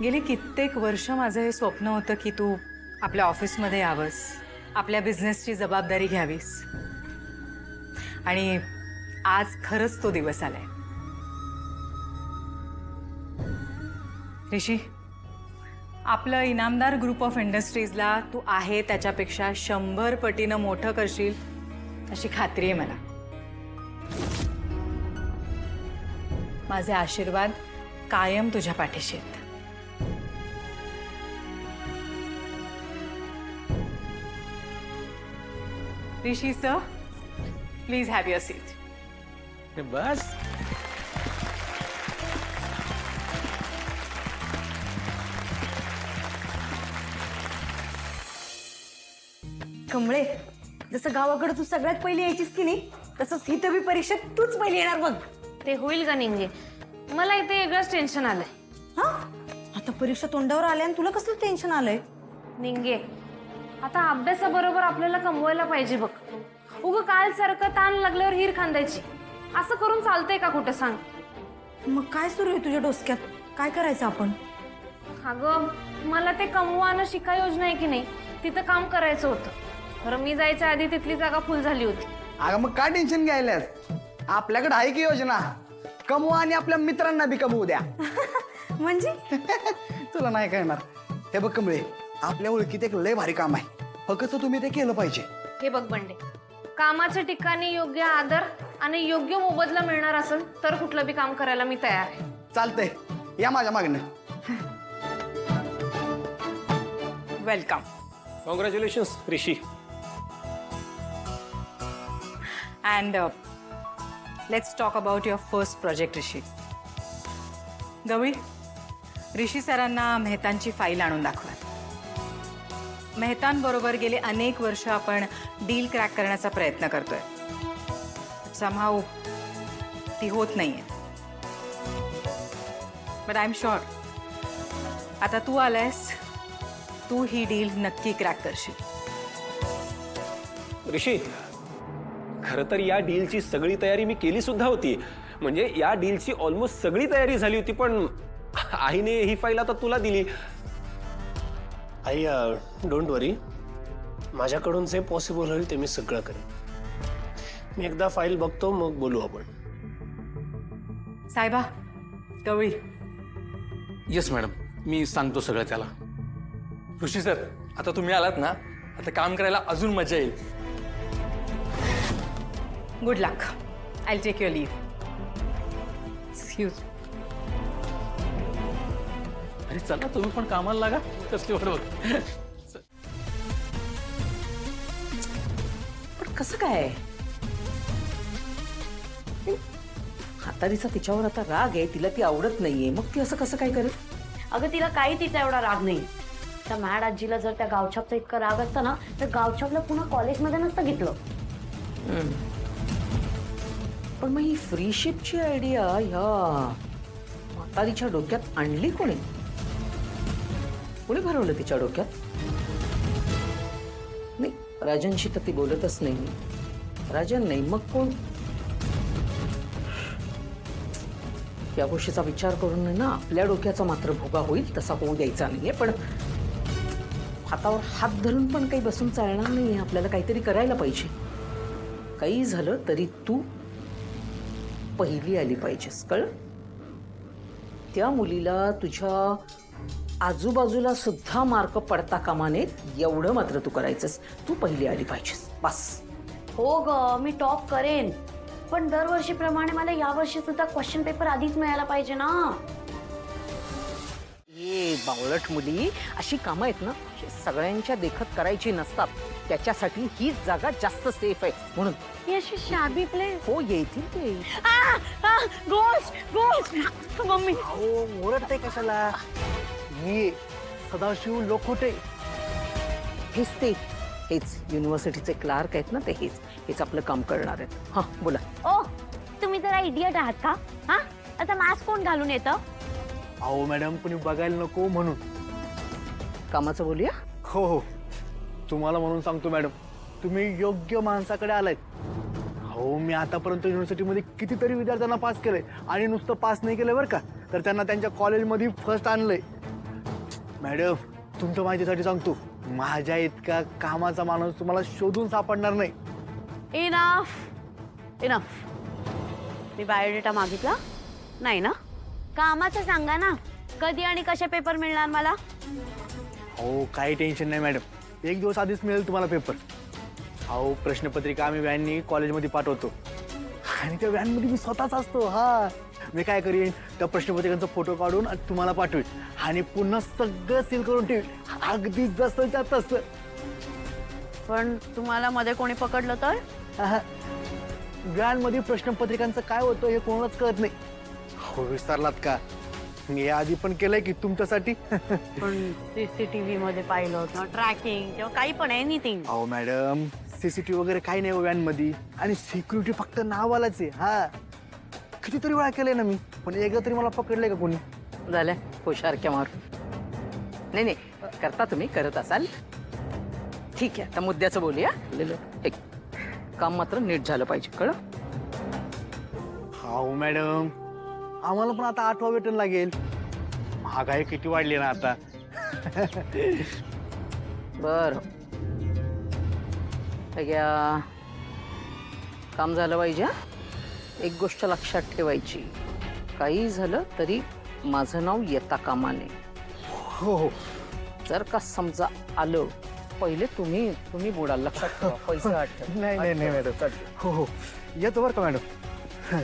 गेली कित्येक वर्ष माझं हे स्वप्न होतं की तू आपल्या ऑफिसमध्ये यावंस, आपल्या बिझनेसची जबाबदारी घ्यावीस आणि आज खरंच तो दिवस आलाय. ऋषी, आपलं इनामदार ग्रुप ऑफ इंडस्ट्रीजला तू आहे त्याच्यापेक्षा 100 पटीनं मोठं करशील अशी खात्री आहे मला. माझे आशीर्वाद कायम तुझ्या पाठीशी आहेत. Rishi sir, please have your seat. बस कमळे, जसं गावाकडे तू सगळ्यात पहिली यायचीस की नाही, तसंच इथं बी परीक्षेत तूच पहिली येणार बघ. ते होईल का निंगे? मला इथे वेगळंच टेन्शन आलंय. हा, आता परीक्षा तोंडावर आल्या आणि तुला कसलं टेन्शन आलंय? निंगे, आता अभ्यासाबरोबर आपल्याला कमवायला पाहिजे बघ. उगं काल सारखं ताण लागल्यावर हिर खांदायची, असं करून चालतंय का कुठं सांग? मग काय सुरू आहे तुझ्या डोसक्यात? काय करायचं आपण? अगं, मला ते कमवानं शिका योजना आहे की नाही, तिथं काम करायचं होतं. खरं मी जायच्या आधी तिथली जागा फुल झाली होती. अगं मग काय टेन्शन घ्यायलास? आपल्याकडे आहे की योजना, कमवा आणि आपल्या मित्रांना बी कमवू द्या. म्हणजे तुला नाही कळणार. हे बघ कमळे, आपल्या ओळखीत एक लय भारी काम आहे, फक्त तुम्ही ते केलं पाहिजे. हे बघ बंडे, कामाच्या ठिकाणी योग्य आदर आणि योग्य मोबदला मिळणार असेल तर कुठलं बी काम करायला मी तयार आहे. चालतंय, या माझ्या मागणं. Welcome. Congratulations Rishi. And let's talk about your first project, ऋषी. गवळी, ऋषी सरांना मेहतांची फाईल आणून दाखवा. मेहतांबरोबर गेले अनेक वर्ष आपण डील क्रॅक करण्याचा प्रयत्न करतोय. समहाऊ ती होत नाहीये. बट आय एम शुअर आता तू आलायस, तू ही डील नक्की क्रॅक करशील. ऋषी, खरं तर या डीलची सगळी तयारी मी केली सुद्धा होती. म्हणजे या डीलची ऑलमोस्ट सगळी तयारी झाली होती, पण आईने ही फाईल आता तुला दिली. आई डोंट वरी, माझ्याकडून जे पॉसिबल होईल ते मी सगळं करेन. मी एकदा फाईल बघतो, मग बोलू आपण. साहेबा, गवळी. येस मॅडम, मी सांगतो सगळं त्याला. ऋषी सर, आता तुम्ही आलात ना, आता काम करायला अजून मजा येईल. Good luck. I take your leave. Excuse. अरे चला, तुम्ही पण कामाला लागा. कसली बरोबर. पण कसं काय? हातारीचा तिच्यावर आता राग आहे, तिला ती आवडत नाहीये, मग ती असं कसं काय करेल? अगं, तिला काही तिचा एवढा राग नाही. त्या मॅड आजीला जर त्या गावछापचा इतका राग असता ना, तर गावछापला पुन्हा कॉलेजमध्ये नसतं घेतलं. पण मग ही फ्रीशिपची आयडिया ह्या म्हातारीच्या डोक्यात आणली कोणी? कोणी भरवलं तिच्या डोक्यात? नाही, राजनशी तर ती बोलतच नाही. राजन नाही, मग कोण? या गोष्टीचा विचार करून ना आपल्या डोक्याचा मात्र भोगा होईल तसा होऊ द्यायचा नाहीये. पण हातावर हात धरून पण काही बसून चालणार नाही. आपल्याला काहीतरी करायला पाहिजे. काही झालं तरी तू पहिली आली पाहिजेस, कळलं? त्या मुलीला तुझ्या आजूबाजूला सुद्धा मार्क पडता कामा नयेत एवढं मात्र तू करायचंस. तू पहिली आली पाहिजेस, बस. हो ग, मी टॉप करेन, पण दरवर्षीप्रमाणे मला यावर्षी सुद्धा क्वेश्चन पेपर आधीच मिळायला पाहिजे ना. ये बावळट मुली, अशी कामं आहेत ना, सगळ्यांच्या देखत करायची नसतात. त्याच्यासाठी हीच जागा जास्त सेफ आहे म्हणून. ही अशी शाबी प्लेस. हो, येतील ते. गोस्ट मम्मी. हो, ओरडते कशाला? ये सदाशिव लोखोटे. हेच ते, हेच युनिव्हर्सिटीचे क्लार्क आहेत ना, ते हेच आपलं काम करणार आहेत. हां, बोला. ओ, तुम्ही जरा इडियट आहात का? हा, आता मास्क कोण घालून येतं? अहो मॅडम, कोणी बघायला नको म्हणून. कामाचं बोलूया. हो हो, तुम्हाला म्हणून सांगतो मॅडम, तुम्ही योग्य माणसाकडे आलायत. अहो, मी आतापर्यंत युनिव्हर्सिटीमध्ये कितीतरी विद्यार्थ्यांना पास केलंय, आणि नुसतं पास नाही केलंय बरं का, तर त्यांना त्यांच्या कॉलेजमध्ये फर्स्ट आणलंय. मॅडम तुमच्या माहितीसाठी सांगतो, माझ्या इतका कामाचा माणूस तुम्हाला शोधून सापडणार नाही. Enough enough. मी बायोडेटा मागितला नाही ना? कामाचं सांगा ना, कधी आणि कसे पेपर मिळणार मला? हो काही टेन्शन नाही मॅडम, 1 दिवस आधीच मिळेल तुम्हाला पेपर. अहो प्रश्नपत्रिका आम्ही व्हॅननी कॉलेजमध्ये पाठवतो आणि त्या व्हॅनमध्ये मी स्वतःच असतो. हा मी काय करीन, त्या प्रश्नपत्रिकांचा फोटो काढून तुम्हाला पाठवेन आणि पुन्हा सगळं सील करून ठेवीन, अगदी जसंच्या तसं. पण तुम्हाला मध्ये कोणी पकडलं तर? व्हॅनमध्ये प्रश्नपत्रिकांचं काय होतं हे कोणालाच कळत नाही. हो विसरलात का? मी आधी पण केलंय की तुमच्यासाठी. पण सीसीटीव्ही मध्ये पाहिलं होतं, ट्रॅकिंग किंवा काही पण एनिथिंग. अहो मॅडम सीसीटीव्ही वगैरे काही नाही व्हॅन मध्ये, आणि सिक्युरिटी फक्त नावालाच आहे. हा कितीतरी वेळा केलंय ना मी, पण एकदा तरी मला पकडलंय का कोणी? झालं हुशारक्या मार. नाही नाही, करता तुम्ही, करत असाल. ठीक आहे, आता मुद्द्याचं बोलूया. एक काम मात्र नीट झालं पाहिजे, कळलं? हो मॅडम, आम्हाला पण आता 8वा वेतन लागेल. महागाई किती वाढली ना आता. बर काम झालं पाहिजे. हा? एक गोष्ट लक्षात ठेवायची, काही झालं तरी माझं नाव येता कामा नये. हो हो जर का समजा आलं, पहिले तुम्ही बुडाल, लक्षात ठेवा. पैसे वाटतं. नाही नाही नाही मॅडम, हो हो येतो बरं का मॅडम.